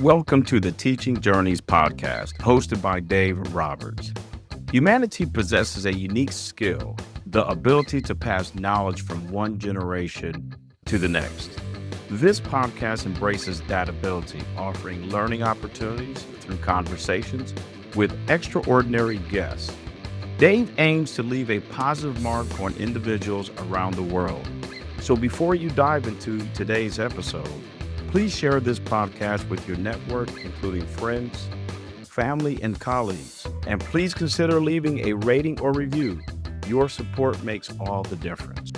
Welcome to the Teaching Journeys podcast, hosted by Dave Roberts. Humanity possesses a unique skill, the ability to pass knowledge from one generation to the next. This podcast embraces that ability, offering learning opportunities through conversations with extraordinary guests. Dave aims to leave a positive mark on individuals around the world. So before you dive into today's episode, please share this podcast with your network, including friends, family, and colleagues. And please consider leaving a rating or review. Your support makes all the difference.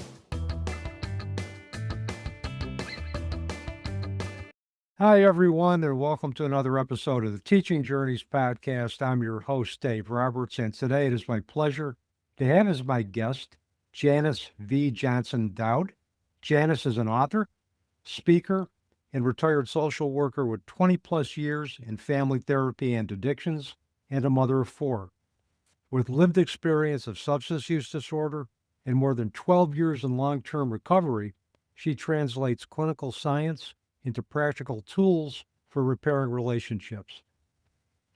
Hi, everyone, and welcome to another episode of the Teaching Journeys podcast. I'm your host, Dave Roberts, and today it is my pleasure to have as my guest Janice V. Johnson Dowd. Janice is an author, speaker, and retired social worker with 20 plus years in family therapy and addictions, and a mother of four. With lived experience of substance use disorder and more than 12 years in long-term recovery, she translates clinical science into practical tools for repairing relationships.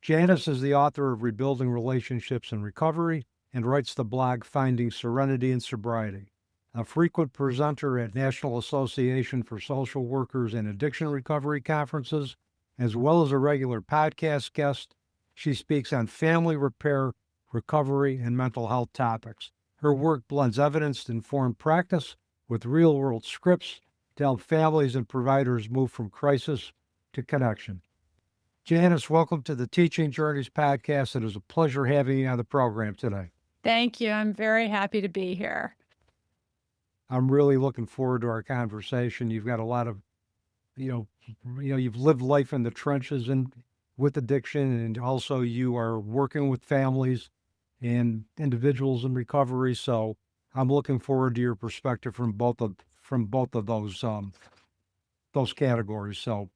Janice is the author of Rebuilding Relationships in Recovery and writes the blog Finding Serenity in Sobriety. A frequent presenter at National Association for Social Workers and Addiction Recovery conferences, as well as a regular podcast guest, she speaks on family repair, recovery, and mental health topics. Her work blends evidence-informed practice with real-world scripts to help families and providers move from crisis to connection. Janice, welcome to the Teaching Journeys podcast. It is a pleasure having you on the program today. Thank you. I'm very happy to be here. I'm really looking forward to our conversation. You've got a lot of, you've lived life in the trenches and with addiction, and also you are working with families and individuals in recovery. So I'm looking forward to your perspective from both of those categories. So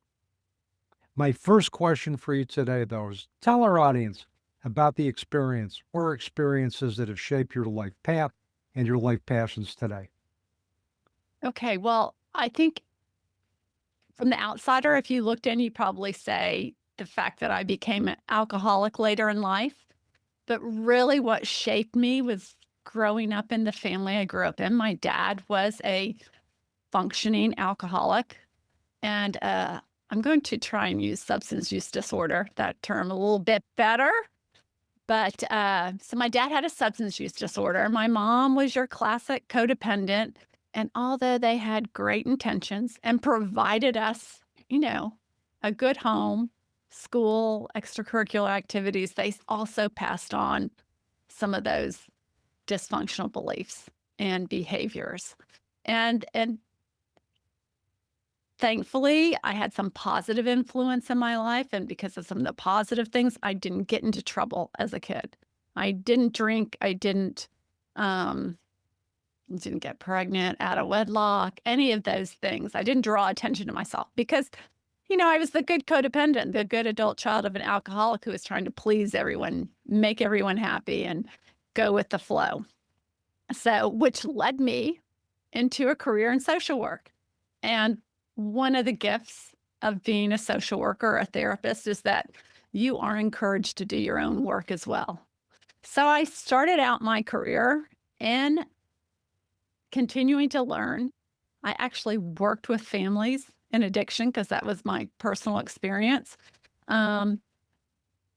my first question for you today, though, is tell our audience about the experience or experiences that have shaped your life path and your life passions today. Okay, well, I think from the outsider, if you looked in, you'd probably say the fact that I became an alcoholic later in life. But really what shaped me was growing up in the family I grew up in. My dad was a functioning alcoholic, and I'm going to try and use substance use disorder, that term, a little bit better. But so my dad had a substance use disorder. My mom was your classic codependent. And although they had great intentions and provided us, a good home, school, extracurricular activities, they also passed on some of those dysfunctional beliefs and behaviors. And thankfully, I had some positive influence in my life. And because of some of the positive things, I didn't get into trouble as a kid. I didn't drink. I didn't get pregnant out of wedlock, any of those things. I didn't draw attention to myself because, I was the good codependent, the good adult child of an alcoholic who was trying to please everyone, make everyone happy, and go with the flow. So, which led me into a career in social work. And one of the gifts of being a social worker or a therapist is that you are encouraged to do your own work as well. So I started out my career in continuing to learn. I actually worked with families in addiction because that was my personal experience. And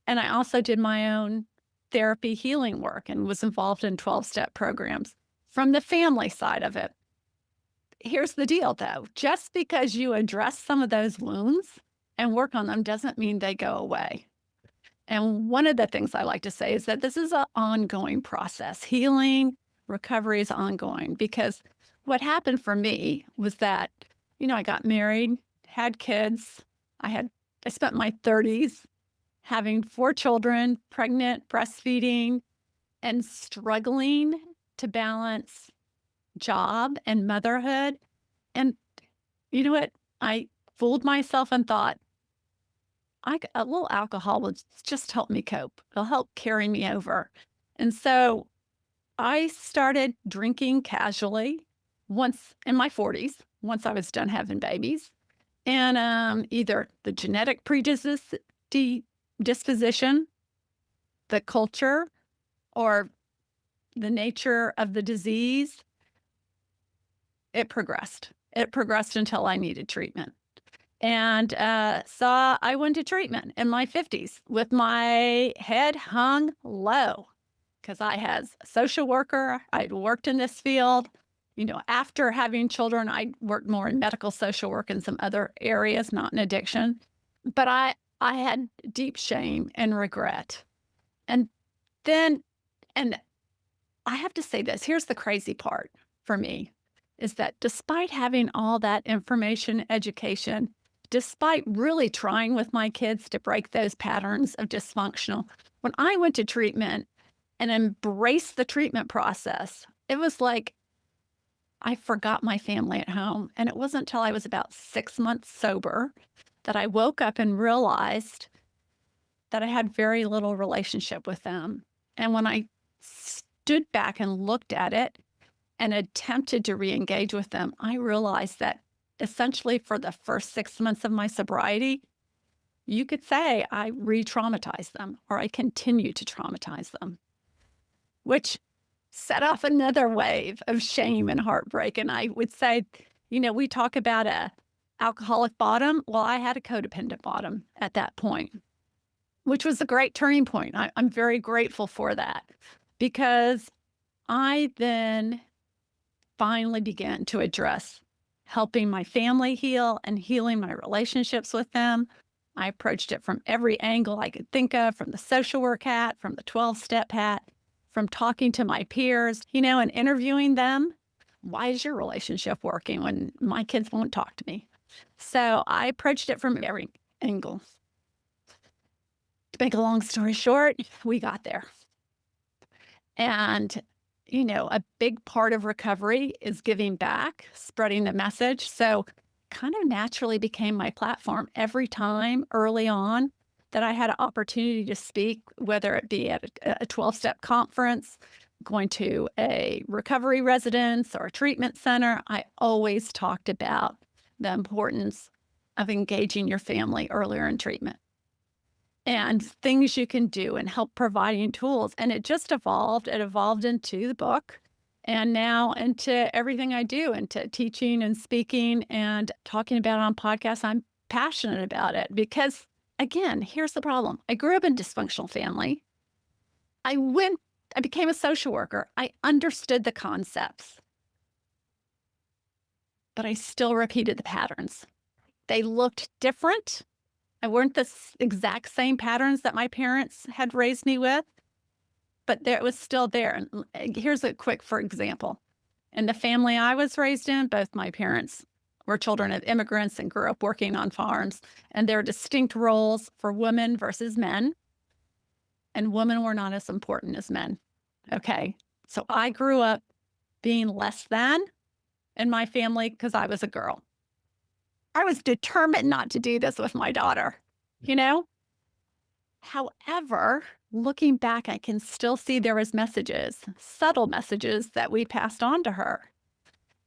I also did my own therapy healing work and was involved in 12-step programs from the family side of it. Here's the deal, though. Just because you address some of those wounds and work on them doesn't mean they go away. And one of the things I like to say is that this is an ongoing process. Healing, recovery is ongoing, because what happened for me was that, I got married, had kids. I spent my 30s having 4 children, pregnant, breastfeeding, and struggling to balance job and motherhood. And you know what? I fooled myself and thought, a little alcohol will just help me cope. It'll help carry me over. And so I started drinking casually once in my 40s, once I was done having babies. And either the genetic predisposition, the culture, or the nature of the disease, it progressed. It progressed until I needed treatment. And so I went to treatment in my 50s with my head hung low because I was a social worker. I'd worked in this field. After having children, I worked more in medical social work and some other areas, not in addiction. But I had deep shame and regret. And then, and I have to say this, here's the crazy part for me, is that despite having all that information, education, despite really trying with my kids to break those patterns of dysfunctional, when I went to treatment and embraced the treatment process, it was like I forgot my family at home. And it wasn't until I was about 6 months sober that I woke up and realized that I had very little relationship with them. And when I stood back and looked at it and attempted to re-engage with them, I realized that essentially for the first 6 months of my sobriety, you could say I re-traumatized them or I continue to traumatize them, which set off another wave of shame and heartbreak. And I would say, we talk about a alcoholic bottom. Well, I had a codependent bottom at that point, which was a great turning point. I'm very grateful for that because I then finally began to address helping my family heal and healing my relationships with them. I approached it from every angle I could think of, from the social work hat, from the 12-step hat, from talking to my peers, and interviewing them. Why is your relationship working when my kids won't talk to me? So I approached it from every angle. To make a long story short, we got there. And, a big part of recovery is giving back, spreading the message. So kind of naturally became my platform every time early on that I had an opportunity to speak, whether it be at a 12-step conference, going to a recovery residence or a treatment center. I always talked about the importance of engaging your family earlier in treatment and things you can do and help providing tools. And it just evolved. It evolved into the book and now into everything I do, into teaching and speaking and talking about it on podcasts. I'm passionate about it because, again, here's the problem. I grew up in a dysfunctional family. I became a social worker. I understood the concepts, but I still repeated the patterns. They looked different. I weren't the exact same patterns that my parents had raised me with, but it was still there. And here's a quick, for example. In the family I was raised in, both my parents were children of immigrants and grew up working on farms, and there are distinct roles for women versus men, and women were not as important as men. Okay, so I grew up being less than in my family because I was a girl. I was determined not to do this with my daughter, However, looking back, I can still see there was messages, subtle messages that we passed on to her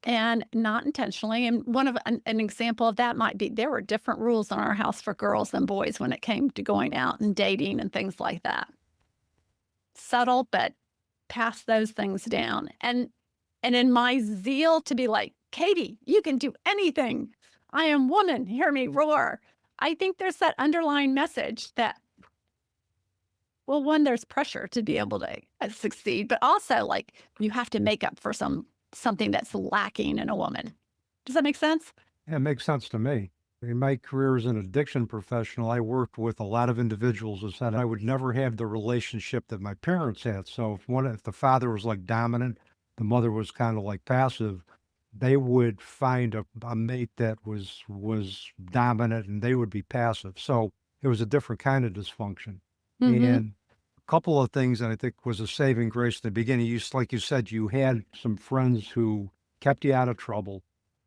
and not intentionally. And one of an example of that might be there were different rules in our house for girls than boys when it came to going out and dating and things like that. Subtle, but pass those things down. And in my zeal to be like, Katie, you can do anything. I am woman, hear me roar. I think there's that underlying message that, well, one, there's pressure to be able to succeed, but also like you have to make up for something that's lacking in a woman. Does that make sense? Yeah, it makes sense to me. In my career as an addiction professional, I worked with a lot of individuals who said I would never have the relationship that my parents had. So if the father was like dominant, the mother was kind of like passive, they would find a mate that was dominant and they would be passive. So it was a different kind of dysfunction. Mm-hmm. And a couple of things that I think was a saving grace at the beginning, like you said, you had some friends who kept you out of trouble,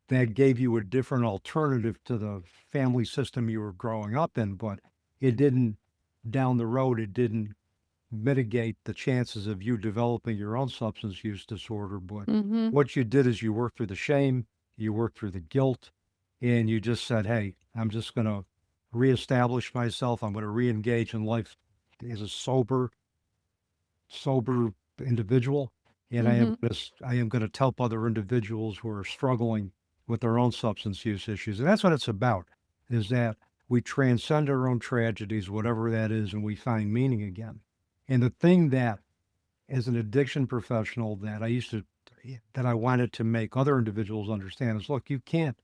that gave you a different alternative to the family system you were growing up in, but it didn't, down the road, it didn't mitigate the chances of you developing your own substance use disorder. But Mm-hmm. what you did is you worked through the shame, you worked through the guilt, and you just said, hey, I'm just going to reestablish myself. I'm going to re-engage in life as a sober individual. And Mm-hmm. I am going to help other individuals who are struggling with their own substance use issues. And that's what it's about, is that we transcend our own tragedies, whatever that is, and we find meaning again. And the thing that, as an addiction professional, that I wanted to make other individuals understand is, look, you can't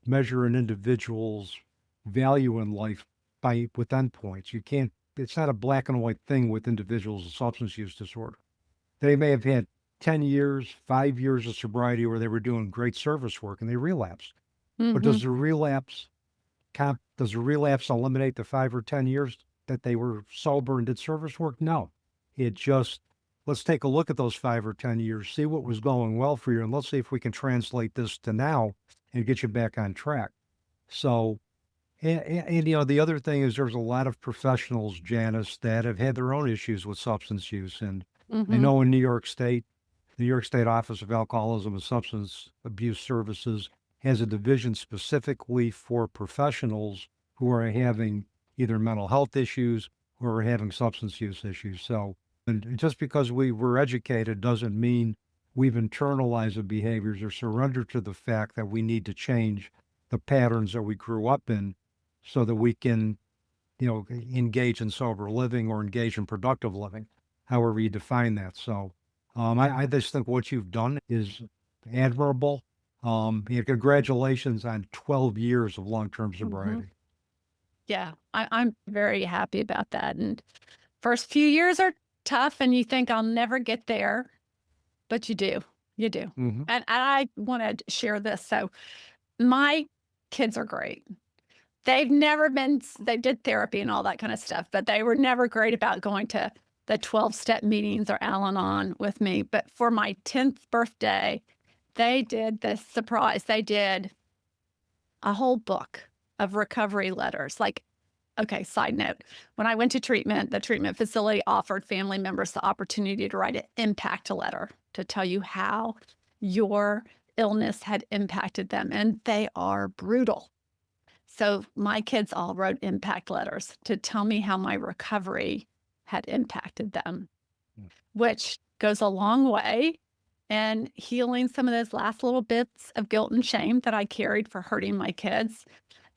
measure an individual's value in life with endpoints. You can't, it's not a black and white thing with individuals with substance use disorder. They may have had 10 years, 5 years of sobriety where they were doing great service work and they relapsed. But Mm-hmm. does the relapse eliminate the 5 or 10 years that they were sober and did service work? No. It just, let's take a look at those 5 or 10 years, see what was going well for you, and let's see if we can translate this to now and get you back on track. So, the other thing is there's a lot of professionals, Janice, that have had their own issues with substance use. And I Mm-hmm. know in New York State, the New York State Office of Alcoholism and Substance Abuse Services has a division specifically for professionals who are having either mental health issues or are having substance use issues. So, and just because we were educated doesn't mean we've internalized the behaviors or surrendered to the fact that we need to change the patterns that we grew up in so that we can, engage in sober living or engage in productive living, however you define that. So, I just think what you've done is admirable. Congratulations on 12 years of long-term Mm-hmm. sobriety. Yeah, I'm very happy about that. And first few years are tough, and you think I'll never get there, but you do. You do. Mm-hmm. And I want to share this. So my kids are great. They did therapy and all that kind of stuff, but they were never great about going to the 12-step meetings or Al-Anon with me. But for my 10th birthday, they did this surprise. They did a whole book of recovery letters. Like, okay, side note, when I went to treatment, the treatment facility offered family members the opportunity to write an impact letter to tell you how your illness had impacted them. And they are brutal. So my kids all wrote impact letters to tell me how my recovery had impacted them, which goes a long way in healing some of those last little bits of guilt and shame that I carried for hurting my kids.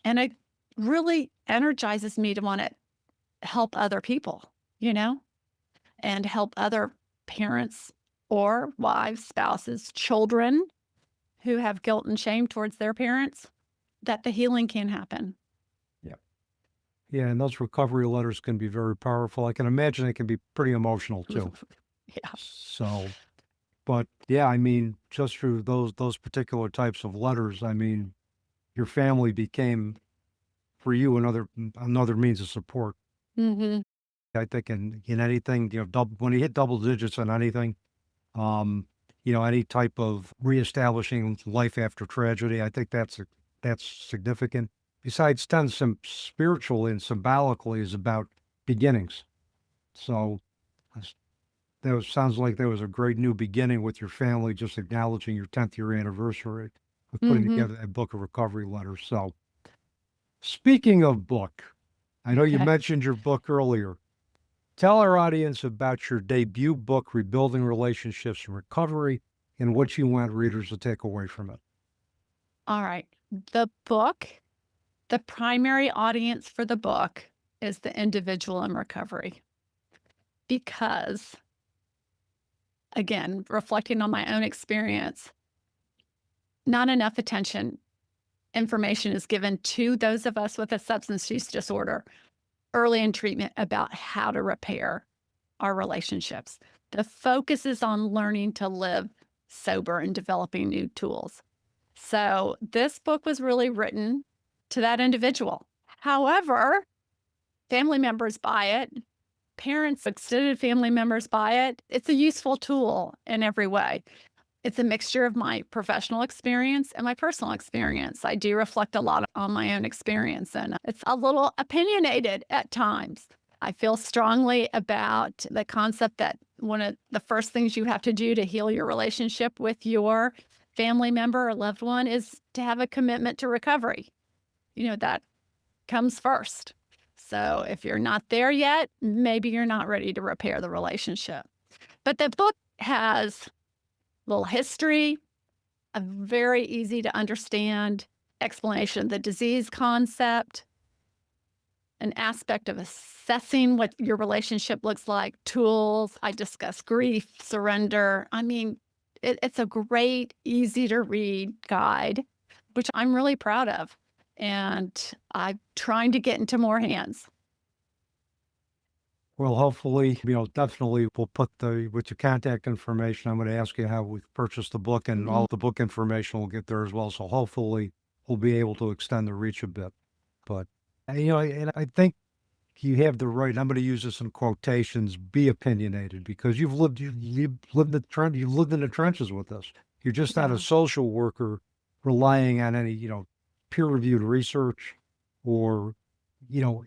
And it really energizes me to want to help other people, and help other parents or wives, spouses, children who have guilt and shame towards their parents, that the healing can happen. Yeah. Yeah, and those recovery letters can be very powerful. I can imagine it can be pretty emotional too. Yeah. So, but yeah, I mean, just through those particular types of letters, I mean, your family became for you another means of support. Mm-hmm. I think in anything, when you hit double digits on anything, um, any type of reestablishing life after tragedy, I think that's significant. Besides, 10 spiritually and symbolically is about beginnings. So sounds like there was a great new beginning with your family, just acknowledging your 10th year anniversary of putting Mm-hmm. together a book of recovery letters. So, speaking of book, I know you Okay. mentioned your book earlier. Tell our audience about your debut book, Rebuilding Relationships and Recovery, and what you want readers to take away from it. All right. The book, the primary audience for the book is the individual in recovery. Because, again, reflecting on my own experience, not enough information is given to those of us with a substance use disorder early in treatment about how to repair our relationships. The focus is on learning to live sober and developing new tools. So this book was really written to that individual. However, family members buy it, parents, extended family members buy it. It's a useful tool in every way. It's a mixture of my professional experience and my personal experience. I do reflect a lot on my own experience, and it's a little opinionated at times. I feel strongly about the concept that one of the first things you have to do to heal your relationship with your family member or loved one is to have a commitment to recovery. That comes first. So if you're not there yet, maybe you're not ready to repair the relationship. But the book has a little history, a very easy to understand explanation of the disease concept, an aspect of assessing what your relationship looks like, tools. I discuss grief, surrender. I mean, it's a great, easy to read guide, which I'm really proud of. And I'm trying to get into more hands. Well, hopefully, definitely we'll put with your contact information. I'm going to ask you how we purchased the book, and all the book information will get there as well. So hopefully we'll be able to extend the reach a bit. But, and I think you have the right, I'm going to use this in quotations, be opinionated, because you've lived in the trenches with this. You're just not a social worker relying on any, peer-reviewed research or,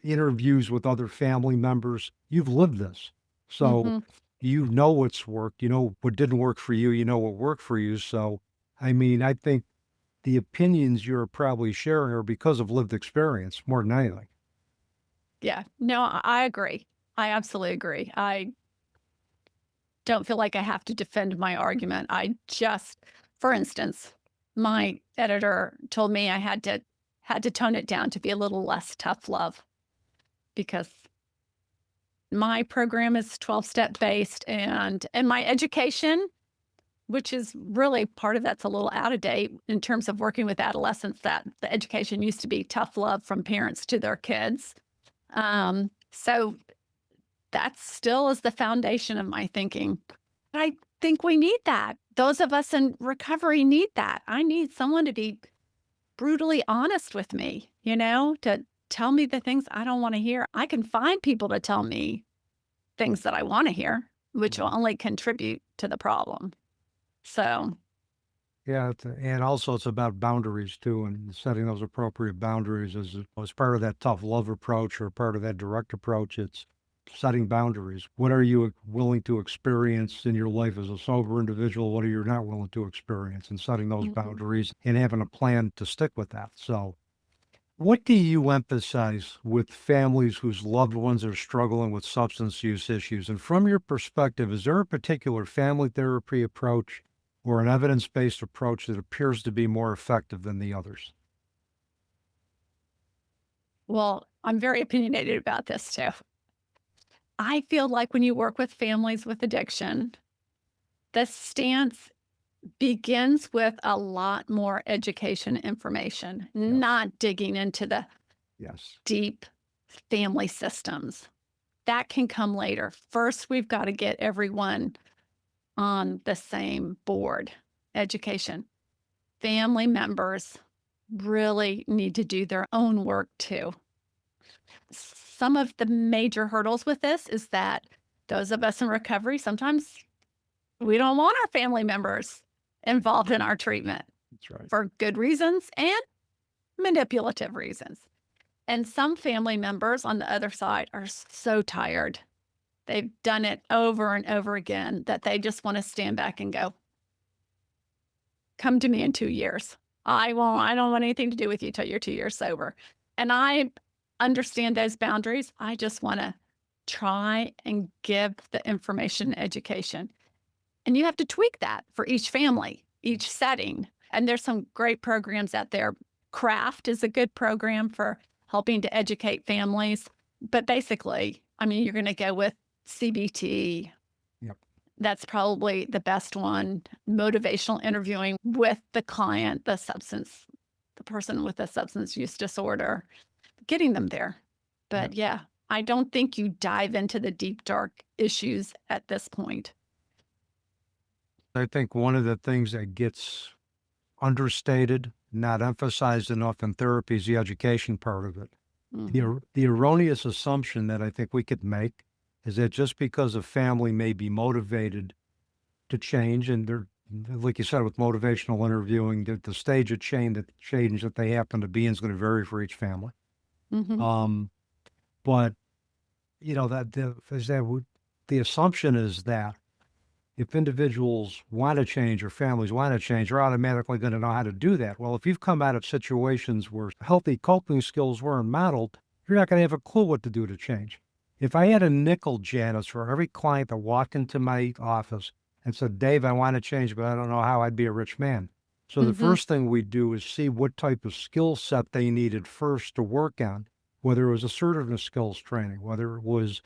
interviews with other family members. You've lived this. So you know what's worked, you know what didn't work for you, you know what worked for you. So, I mean, I think the opinions you're probably sharing are because of lived experience more than anything. Yeah, no, I agree. I absolutely agree. I don't feel like I have to defend my argument. For instance, my editor told me I had to tone it down to be a little less tough love because my program is 12-step based and my education, which is really part of that's a little out of date in terms of working with adolescents, that the education used to be tough love from parents to their kids. So that still is the foundation of my thinking. But I think we need that. Those of us in recovery need that. I need someone to be brutally honest with me, to tell me the things I don't want to hear. I can find people to tell me things that I want to hear, which will only contribute to the problem. So, yeah, and also it's about boundaries too, and setting those appropriate boundaries as part of that tough love approach or part of that direct approach. It's setting boundaries. What are you willing to experience in your life as a sober individual? What are you not willing to experience? And setting those boundaries and having a plan to stick with that. So, what do you emphasize with families whose loved ones are struggling with substance use issues? And from your perspective, is there a particular family therapy approach or an evidence-based approach that appears to be more effective than the others? well, I'm very opinionated about this too. I feel like when you work with families with addiction, the stance begins with a lot more education information, not digging into the deep family systems. That can come later. First, we've got to get everyone on the same board. Education. Family members really need to do their own work too. Some of the major hurdles with this is that those of us in recovery, sometimes we don't want our family members involved in our treatment. That's right. For good reasons and manipulative reasons. And some family members on the other side are so tired. They've done it over and over again that they just want to stand back and go, come to me in 2 years. I don't want anything to do with you till you're 2 years sober. And I understand those boundaries. I just want to try and give the information and education. And you have to tweak that for each family, each setting. And there's some great programs out there. CRAFT is a good program for helping to educate families. But basically, you're going to go with CBT. Yep. That's probably the best one. Motivational interviewing with the client, the person with a substance use disorder, getting them there. But yeah, I don't think you dive into the deep, dark issues at this point. I think one of the things that gets understated, not emphasized enough in therapy is the education part of it. The erroneous assumption that I think we could make is that just because a family may be motivated to change, and they're, like you said, with motivational interviewing, the stage of change that they happen to be in is going to vary for each family. But the assumption is that if individuals want to change or families want to change, they're automatically going to know how to do that. Well, if you've come out of situations where healthy coping skills weren't modeled, you're not going to have a clue what to do to change. If I had a nickel, Janice, for every client that walked into my office and said, Dave, I want to change, but I don't know how, I'd be a rich man. So the first thing we do is see what type of skill set they needed first to work on, whether it was assertiveness skills training, whether it was,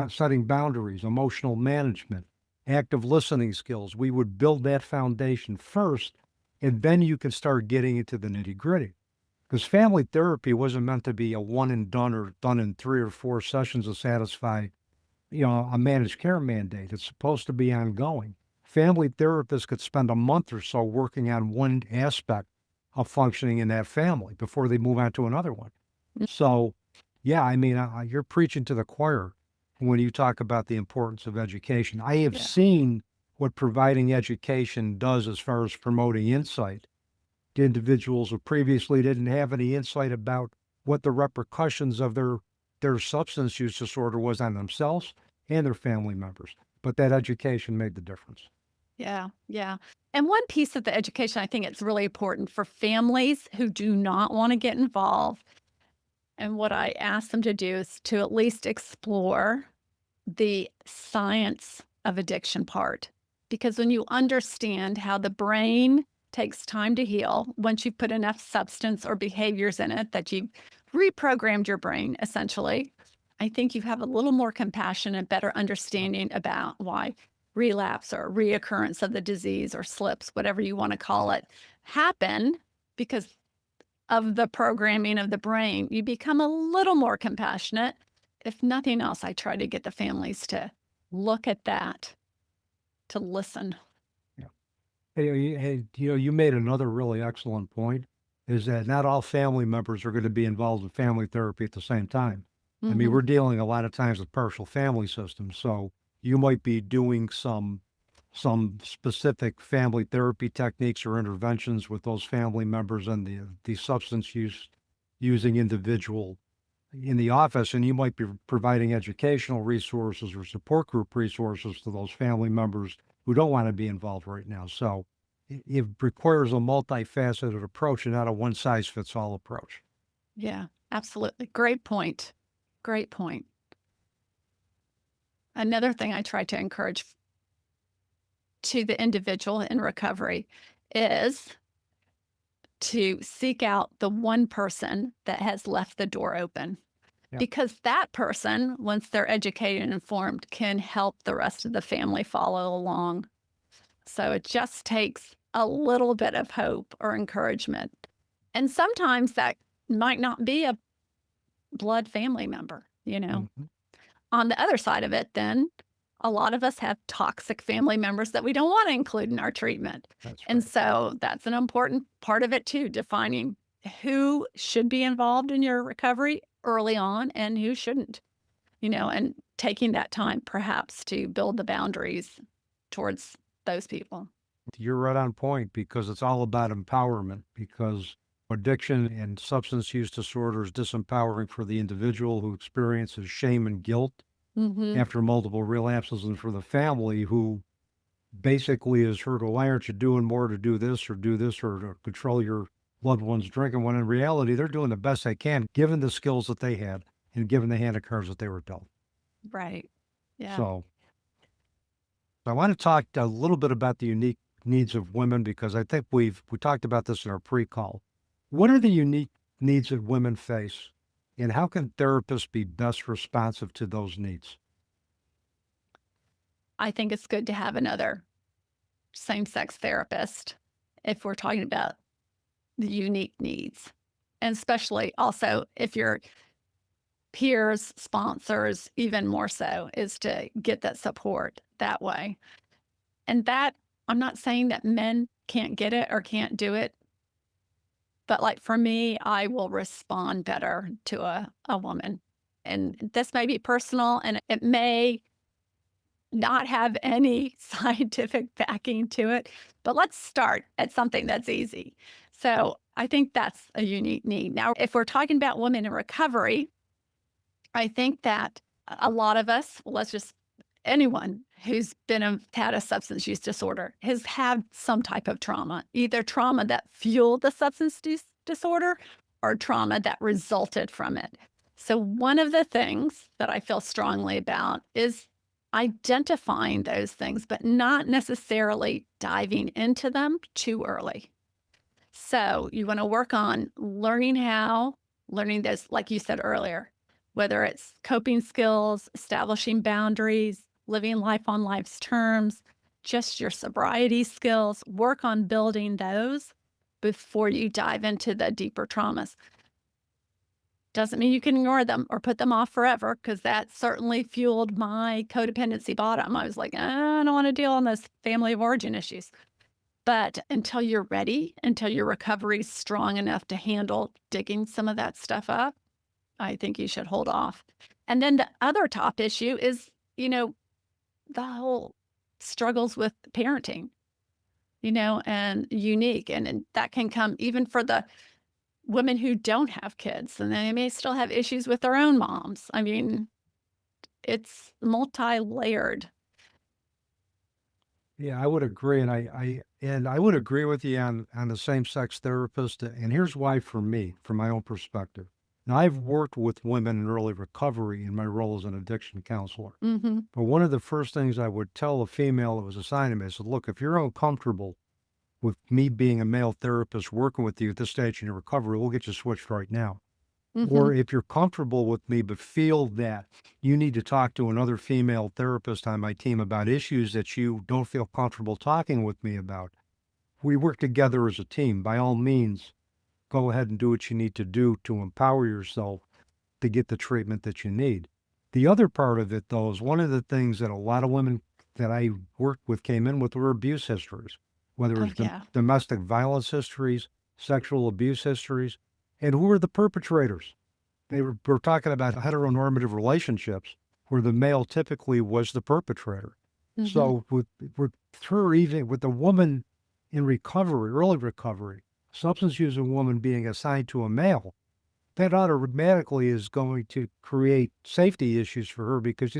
setting boundaries, emotional management, active listening skills. We would build that foundation first, and then you can start getting into the nitty gritty. Because family therapy wasn't meant to be a one and done or done in 3 or 4 sessions to satisfy, a managed care mandate. It's supposed to be ongoing. Family therapists could spend a month or so working on one aspect of functioning in that family before they move on to another one. So, yeah, I mean, you're preaching to the choir when you talk about the importance of education. I have seen what providing education does as far as promoting insight to individuals who previously didn't have any insight about what the repercussions of their substance use disorder was on themselves and their family members. But that education made the difference. Yeah, yeah. And one piece of the education, I think it's really important for families who do not want to get involved. And what I ask them to do is to at least explore the science of addiction part. Because when you understand how the brain takes time to heal, once you've put enough substance or behaviors in it that you've reprogrammed your brain, essentially, I think you have a little more compassion and better understanding about why relapse or reoccurrence of the disease or slips, whatever you want to call it, happen because of the programming of the brain. You become a little more compassionate. If nothing else, I try to get the families to look at that, to listen. Yeah. Hey, you made another really excellent point, is that not all family members are going to be involved in family therapy at the same time. I mean, we're dealing a lot of times with partial family systems, so you might be doing some specific family therapy techniques or interventions with those family members and the substance using individual in the office, and you might be providing educational resources or support group resources to those family members who don't want to be involved right now. So it requires a multifaceted approach and not a one-size-fits-all approach. Yeah, absolutely. Great point. Great point. Another thing I try to encourage to the individual in recovery is to seek out the one person that has left the door open. Yeah. Because that person, once they're educated and informed, can help the rest of the family follow along. So it just takes a little bit of hope or encouragement. And sometimes that might not be a blood family member, On the other side of it, then, a lot of us have toxic family members that we don't want to include in our treatment. That's And right. so that's an important part of it too, defining who should be involved in your recovery early on and who shouldn't, and taking that time perhaps to build the boundaries towards those people. You're right on point, because it's all about empowerment, because addiction and substance use disorder is disempowering for the individual who experiences shame and guilt after multiple relapses, and for the family who basically is heard, why aren't you doing more to do this or to control your loved one's drinking, when in reality they're doing the best they can given the skills that they had and given the hand of cards that they were dealt. Right. Yeah. So I want to talk a little bit about the unique needs of women, because I think we talked about this in our pre-call. What are the unique needs that women face, and how can therapists be best responsive to those needs? I think it's good to have another same-sex therapist if we're talking about the unique needs. And especially also if your peers, sponsors, even more so, is to get that support that way. And that, I'm not saying that men can't get it or can't do it, but like for me, I will respond better to a woman. And this may be personal and it may not have any scientific backing to it, but let's start at something that's easy. So I think that's a unique need. Now, if we're talking about women in recovery, I think that a lot of us, let's just anyone who's had a substance use disorder has had some type of trauma, either trauma that fueled the substance disorder or trauma that resulted from it. So one of the things that I feel strongly about is identifying those things, but not necessarily diving into them too early. So you want to work on learning those, like you said earlier, whether it's coping skills, establishing boundaries, living life on life's terms, just your sobriety skills, work on building those before you dive into the deeper traumas. Doesn't mean you can ignore them or put them off forever, because that certainly fueled my codependency bottom. I was like, I don't want to deal on those family of origin issues. But until you're ready, until your recovery is strong enough to handle digging some of that stuff up, I think you should hold off. And then the other top issue is, the whole struggles with parenting, and unique. And that can come even for the women who don't have kids, and they may still have issues with their own moms. I mean, it's multi-layered. Yeah, I would agree, and I would agree with you on the same-sex therapist. And here's why for me, from my own perspective. Now, I've worked with women in early recovery in my role as an addiction counselor. Mm-hmm. But one of the first things I would tell a female that was assigned to me, I said, look, if you're uncomfortable with me being a male therapist working with you at this stage in your recovery, we'll get you switched right now. Mm-hmm. Or if you're comfortable with me, but feel that you need to talk to another female therapist on my team about issues that you don't feel comfortable talking with me about, we work together as a team. By all means, go ahead and do what you need to do to empower yourself to get the treatment that you need. The other part of it, though, is one of the things that a lot of women that I worked with came in with were abuse histories, whether it's domestic violence histories, sexual abuse histories, and who are the perpetrators? We're talking about heteronormative relationships where the male typically was the perpetrator. Mm-hmm. So with her, even with the woman in recovery, early recovery, substance using woman being assigned to a male, that automatically is going to create safety issues for her, because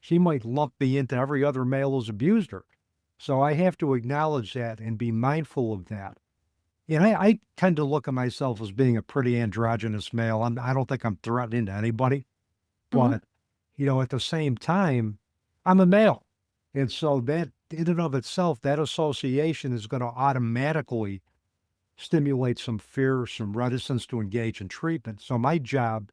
she might lump me into every other male who's abused her. So I have to acknowledge that and be mindful of that. And I tend to look at myself as being a pretty androgynous male. I don't think I'm threatening to anybody, but, at the same time, I'm a male. And so that in and of itself, that association is going to automatically stimulate some fear, some reticence to engage in treatment. So my job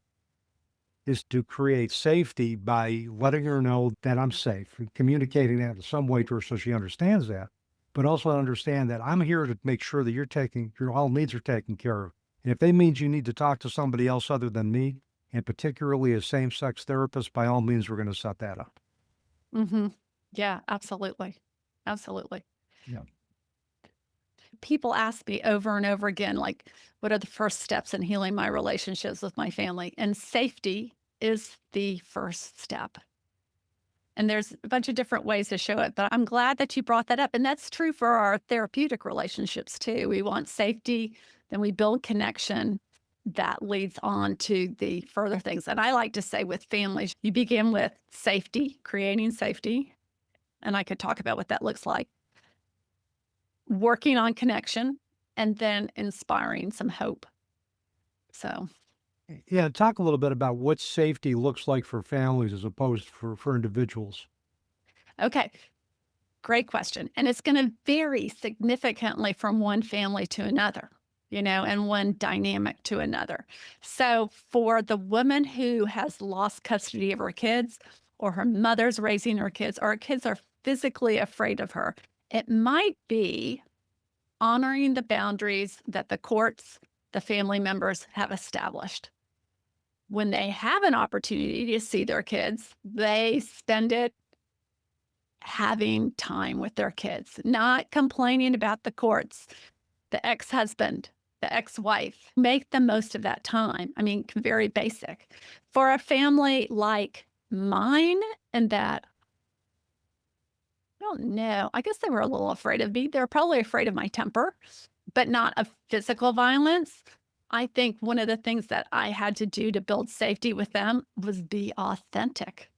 is to create safety by letting her know that I'm safe and communicating that in some way to her so she understands that, but also understand that I'm here to make sure that your all needs are taken care of. And if that means you need to talk to somebody else other than me, and particularly a same-sex therapist, by all means, we're going to set that up. Mm-hmm. Yeah, absolutely. Absolutely. Yeah. People ask me over and over again, like, what are the first steps in healing my relationships with my family? And safety is the first step. And there's a bunch of different ways to show it, but I'm glad that you brought that up. And that's true for our therapeutic relationships too. We want safety, then we build connection. That leads on to the further things. And I like to say with families, you begin with safety, creating safety. And I could talk about what that looks like. Working on connection, and then inspiring some hope. So, yeah, talk a little bit about what safety looks like for families as opposed for individuals. Okay, great question. And it's going to vary significantly from one family to another, and one dynamic to another. So for the woman who has lost custody of her kids, or her mother's raising her kids, or her kids are physically afraid of her, it might be honoring the boundaries that the courts, the family members have established. When they have an opportunity to see their kids, they spend it having time with their kids, not complaining about the courts, the ex-husband, the ex-wife. Make the most of that time. I mean, very basic. For a family like mine, and that, I don't know, I guess they were a little afraid of me. They were probably afraid of my temper, but not of physical violence. I think one of the things that I had to do to build safety with them was be authentic,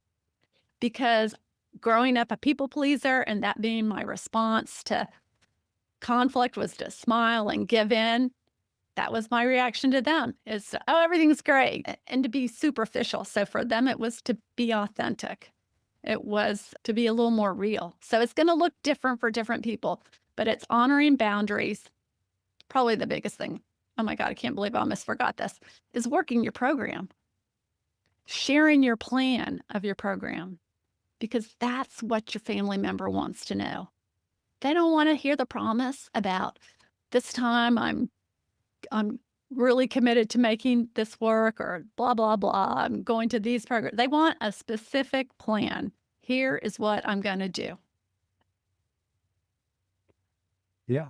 because growing up a people pleaser and that being my response to conflict was to smile and give in. That was my reaction to them is, oh, everything's great, and to be superficial. So for them, it was to be authentic. It was to be a little more real. So it's going to look different for different people, but it's honoring boundaries. Probably the biggest thing. Oh my God, I can't believe I almost forgot this is working your program, sharing your plan of your program, because that's what your family member wants to know. They don't want to hear the promise about this time I'm really committed to making this work or blah, blah, blah. I'm going to these programs. They want a specific plan. Here is what I'm going to do. Yeah.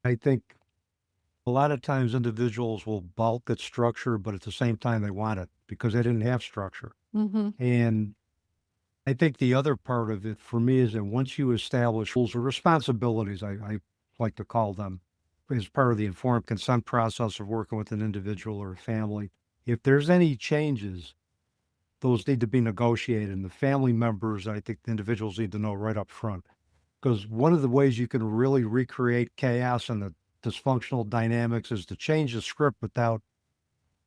I think a lot of times individuals will balk at structure, but at the same time, they want it because they didn't have structure. Mm-hmm. And I think the other part of it for me is that once you establish rules or responsibilities, I like to call them, as part of the informed consent process of working with an individual or a family, if there's any changes, those need to be negotiated. And the family members, I think the individuals need to know right up front. Because one of the ways you can really recreate chaos and the dysfunctional dynamics is to change the script without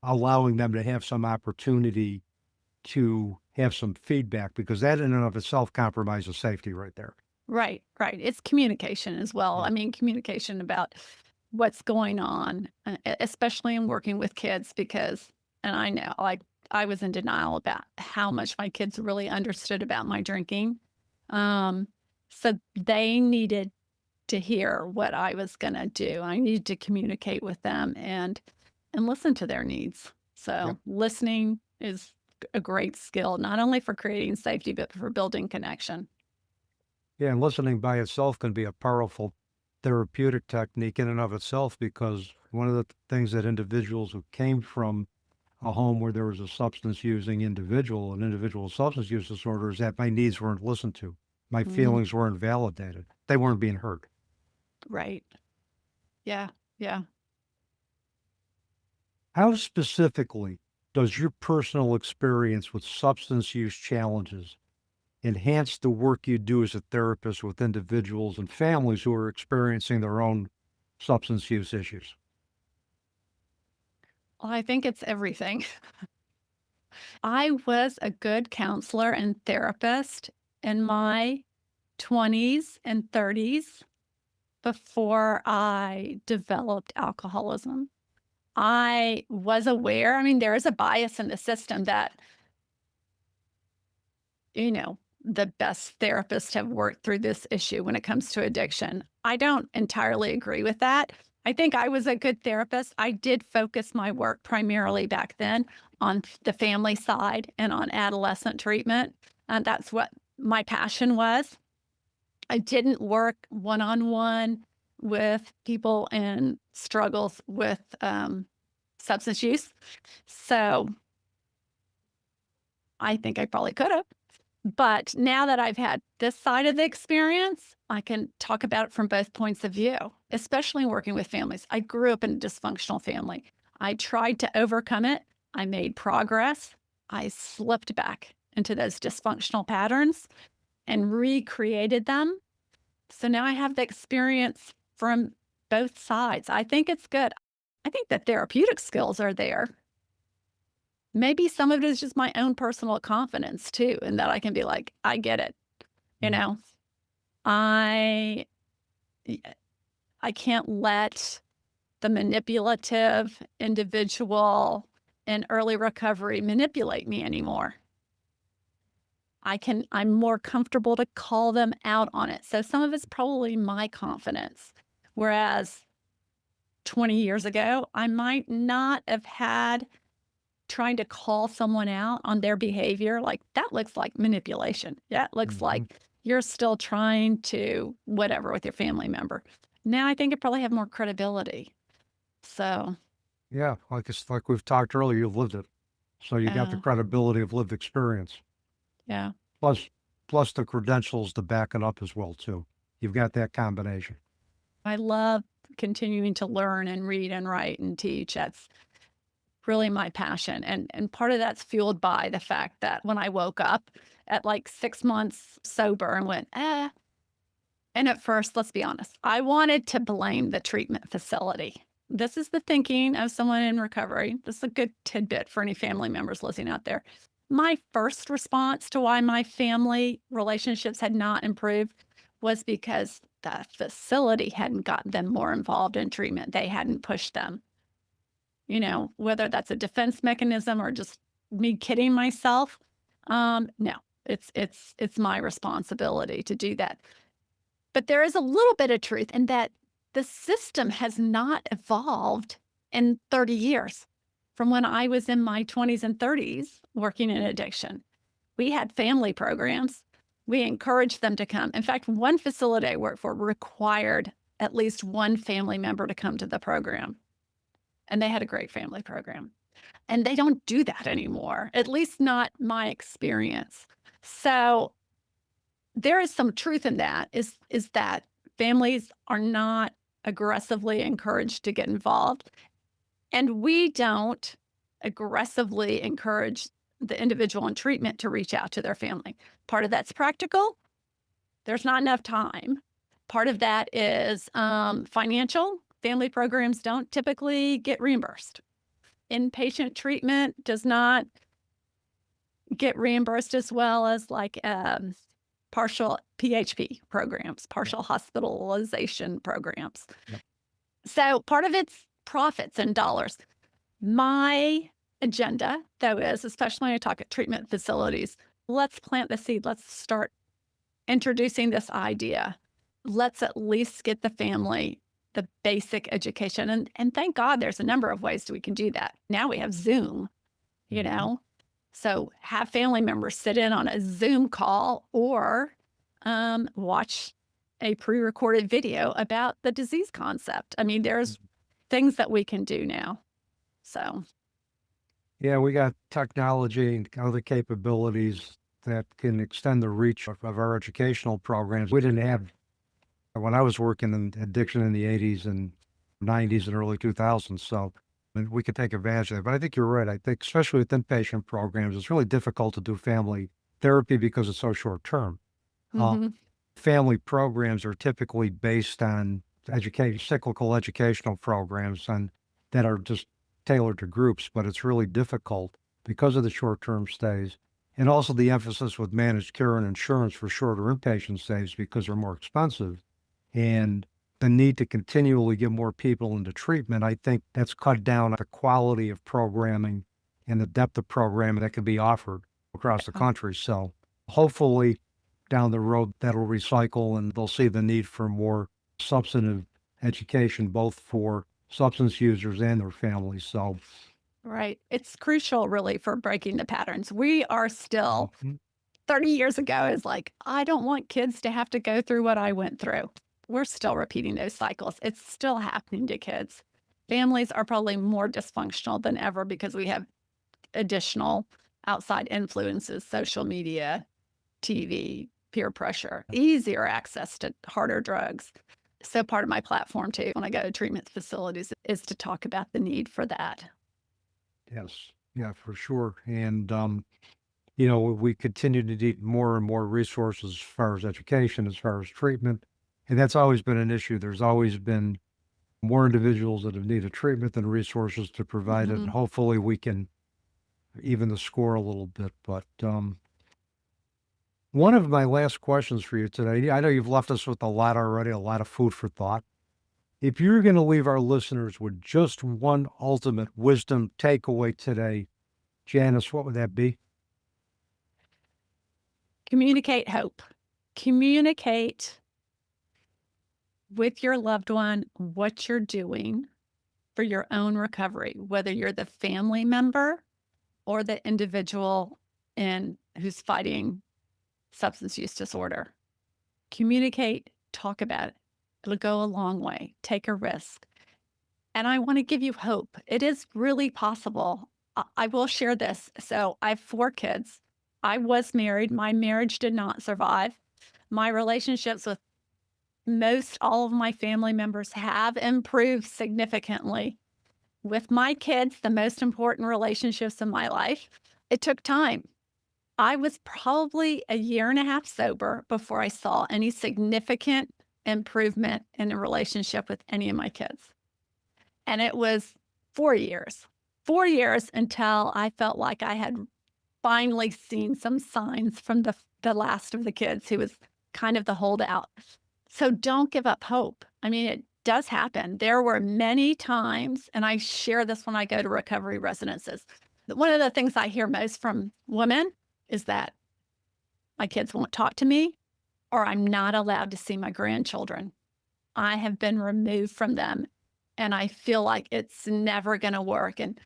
allowing them to have some opportunity to have some feedback, because that in and of itself compromises safety right there. Right, right. It's communication as well. Yeah. I mean, communication about what's going on, especially in working with kids, because, and I know, like, I was in denial about how much my kids really understood about my drinking. Um, so they needed to hear what I was going to do. I needed to communicate with them and listen to their needs. Yeah. So listening is a great skill, not only for creating safety, but for building connection. Yeah, and listening by itself can be a powerful therapeutic technique in and of itself, because one of the things that individuals who came from a home where there was a substance using individual, an individual with substance use disorder, is that my needs weren't listened to. My Mhm. feelings weren't validated. They weren't being heard. Right. Yeah. Yeah. How specifically does your personal experience with substance use challenges enhance the work you do as a therapist with individuals and families who are experiencing their own substance use issues? Well, I think it's everything. I was a good counselor and therapist in my 20s and 30s before I developed alcoholism. I was aware, I mean, there is a bias in the system that, the best therapists have worked through this issue when it comes to addiction. I don't entirely agree with that. I think I was a good therapist. I did focus my work primarily back then on the family side and on adolescent treatment. And that's what my passion was. I didn't work one on one with people in struggles with substance use. So I think I probably could have. But now that I've had this side of the experience, I can talk about it from both points of view, especially working with families. I grew up in a dysfunctional family. I tried to overcome it. I made progress. I slipped back into those dysfunctional patterns and recreated them. So now I have the experience from both sides. I think it's good. I think the therapeutic skills are there. Maybe some of it is just my own personal confidence too, and that I can be like, I get it. You Mm. know, I I can't let the manipulative individual in early recovery manipulate me anymore. I'm more comfortable to call them out on it. So some of it's probably my confidence. Whereas 20 years ago, I might not have had trying to call someone out on their behavior, like, that looks like manipulation. That looks Mhm. like you're still trying to whatever with your family member. Now I think it probably have more credibility. So, Yeah, like we've talked earlier, you've lived it. So you got the uh, credibility of lived experience. yeah, Plus plus the credentials to back it up as well too. You've got that combination. I love continuing to learn and read and write and teach. really my passion. And part of that's fueled by the fact that when I woke up at like 6 months sober and went, and at first, let's be honest, I wanted to blame the treatment facility. This is the thinking of someone in recovery. This is a good tidbit for any family members listening out there. My first response to why my family relationships had not improved was because the facility hadn't gotten them more involved in treatment. They hadn't pushed them. Whether that's a defense mechanism or just me kidding myself. No, it's my responsibility to do that. But there is a little bit of truth in that the system has not evolved in 30 years from when I was in my 20s and 30s working in addiction. We had family programs. We encouraged them to come. In fact, one facility I worked for required at least one family member to come to the program. And they had a great family program. And they don't do that anymore, at least not my experience. So there is some truth in that, is that families are not aggressively encouraged to get involved. And we don't aggressively encourage the individual in treatment to reach out to their family. Part of that's practical. There's not enough time. Part of that is financial. Family programs don't typically get reimbursed. Inpatient treatment does not get reimbursed as well as like partial PHP programs, partial hospitalization programs. Yep. So part of it's profits and dollars. My agenda, though, is, especially when I talk at treatment facilities, let's plant the seed. Let's start introducing this idea. Let's at least get the family the basic education. And thank God there's a number of ways we can do that. Now we have Zoom, So have family members sit in on a Zoom call or watch a pre-recorded video about the disease concept. I mean, there's things that we can do now. So. Yeah, we got technology and other capabilities that can extend the reach of our educational programs. We didn't have, when I was working in addiction in the 80s and 90s and early 2000s. So we could take advantage of that. But I think you're right. I think especially with inpatient programs, it's really difficult to do family therapy because it's so short term. Family programs are typically based on cyclical educational programs that are just tailored to groups, but it's really difficult because of the short-term stays and also the emphasis with managed care and insurance for shorter inpatient stays because they're more expensive, and the need to continually get more people into treatment. I think that's cut down the quality of programming and the depth of programming that can be offered across the country. So hopefully down the road that'll recycle and they'll see the need for more substantive education, both for substance users and their families. So, right. It's crucial really for breaking the patterns. We are still 30 years ago is like, I don't want kids to have to go through what I went through. We're still repeating those cycles. It's still happening to kids. Families are probably more dysfunctional than ever because we have additional outside influences, social media, TV, peer pressure, easier access to harder drugs. So part of my platform too, when I go to treatment facilities, is to talk about the need for that. Yes. Yeah, for sure. And, we continue to need more and more resources as far as education, as far as treatment. And that's always been an issue. There's always been more individuals that have needed treatment than resources to provide it. And hopefully we can even the score a little bit. But one of my last questions for you today, I know you've left us with a lot already, a lot of food for thought. If you're going to leave our listeners with just one ultimate wisdom takeaway today, Janice, what would that be? Communicate hope. Communicate with your loved one what you're doing for your own recovery, whether you're the family member or the individual who's fighting substance use disorder. Communicate, talk about it. It'll go a long way. Take a risk. And I want to give you hope. It is really possible. I will share this. So I have 4 kids. I was married. My marriage did not survive. My relationships with most all of my family members have improved significantly. with my kids, the most important relationships in my life, it took time. I was probably a year and a half sober before I saw any significant improvement in a relationship with any of my kids. And it was 4 years, 4 years until I felt like I had finally seen some signs from the last of the kids who was kind of the holdout. So don't give up hope. I mean, it does happen. There were many times, and I share this when I go to recovery residences. One of the things I hear most from women is that my kids won't talk to me, or I'm not allowed to see my grandchildren. I have been removed from them, and I feel like it's never going to work. And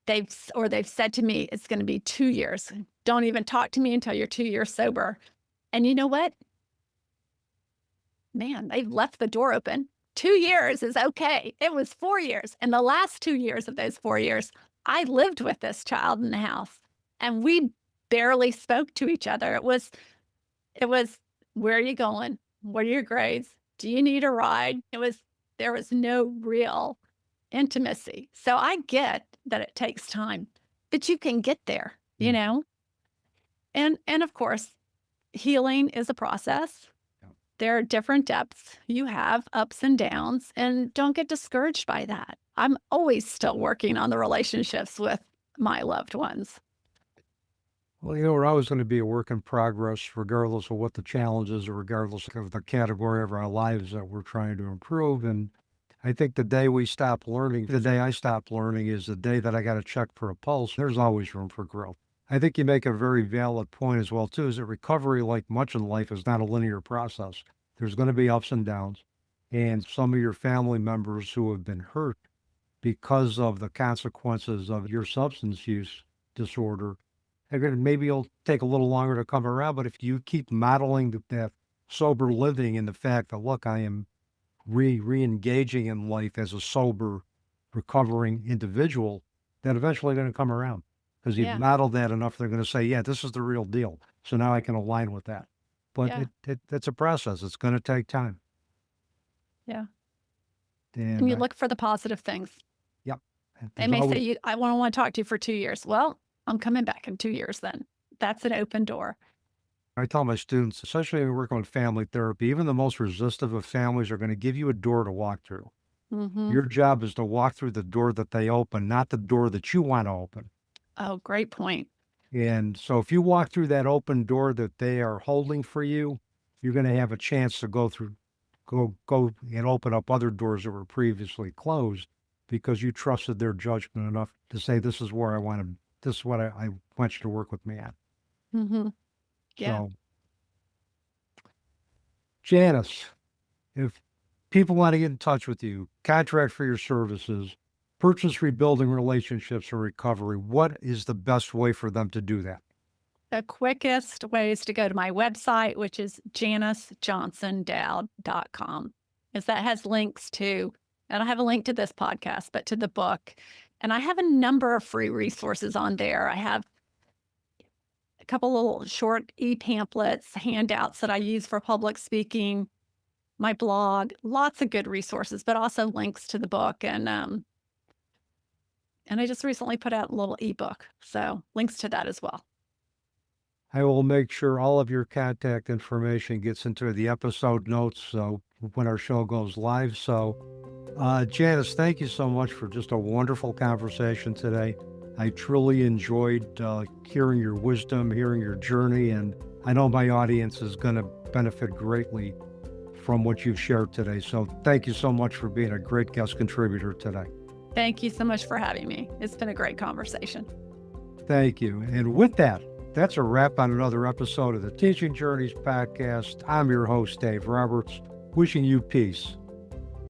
they've said to me, it's going to be 2 years. Don't even talk to me until you're 2 years sober. And you know what? Man, they've left the door open. 2 years is okay. It was 4 years. And the last 2 years of those 4 years, I lived with this child in the house, and we barely spoke to each other. It was, where are you going? What are your grades? Do you need a ride? There was no real intimacy. So I get that it takes time, but you can get there, you know? And of course, healing is a process. Yeah. There are different depths. You have ups and downs, and don't get discouraged by that. I'm always still working on the relationships with my loved ones. Well, we're always going to be a work in progress, regardless of what the challenges or regardless of the category of our lives that we're trying to improve. And I think the day I stop learning is the day that I got to check for a pulse. There's always room for growth. I think you make a very valid point as well, too, is that recovery, like much in life, is not a linear process. There's going to be ups and downs. And some of your family members who have been hurt because of the consequences of your substance use disorder, maybe it'll take a little longer to come around, but if you keep modeling that sober living and the fact that, look, I am re-engaging in life as a sober, recovering individual, then eventually going to come around. Because you've modeled that enough, they're going to say, yeah, this is the real deal. So now I can align with that. But it's a process. It's going to take time. Yeah. And you look for the positive things. Yep. They may say, I want to talk to you for 2 years. Well, I'm coming back in 2 years then. That's an open door. I tell my students, especially when we work on family therapy, even the most resistive of families are going to give you a door to walk through. Mm-hmm. Your job is to walk through the door that they open, not the door that you want to open. Oh, great point. And so if you walk through that open door that they are holding for you, you're going to have a chance to go and open up other doors that were previously closed because you trusted their judgment enough to say, this is what I want you to work with me at. Mm-hmm. Yeah. So, Janice, if people want to get in touch with you, contract for your services, purchase rebuilding relationships or recovery, what is the best way for them to do that? The quickest way is to go to my website, which is JaniceJohnsonDowd.com, as that has links to, and I have a link to this podcast, but to the book. And I have a number of free resources on there. I have a couple little short e-pamphlets, handouts that I use for public speaking, my blog, lots of good resources, but also links to the book. And I just recently put out a little ebook, so links to that as well. I will make sure all of your contact information gets into the episode notes so when our show goes live. So, Janice, thank you so much for just a wonderful conversation today. I truly enjoyed hearing your wisdom, hearing your journey, and I know my audience is going to benefit greatly from what you've shared today. So thank you so much for being a great guest contributor today. Thank you so much for having me. It's been a great conversation. Thank you. And with that, that's a wrap on another episode of the Teaching Journeys podcast. I'm your host, Dave Roberts, wishing you peace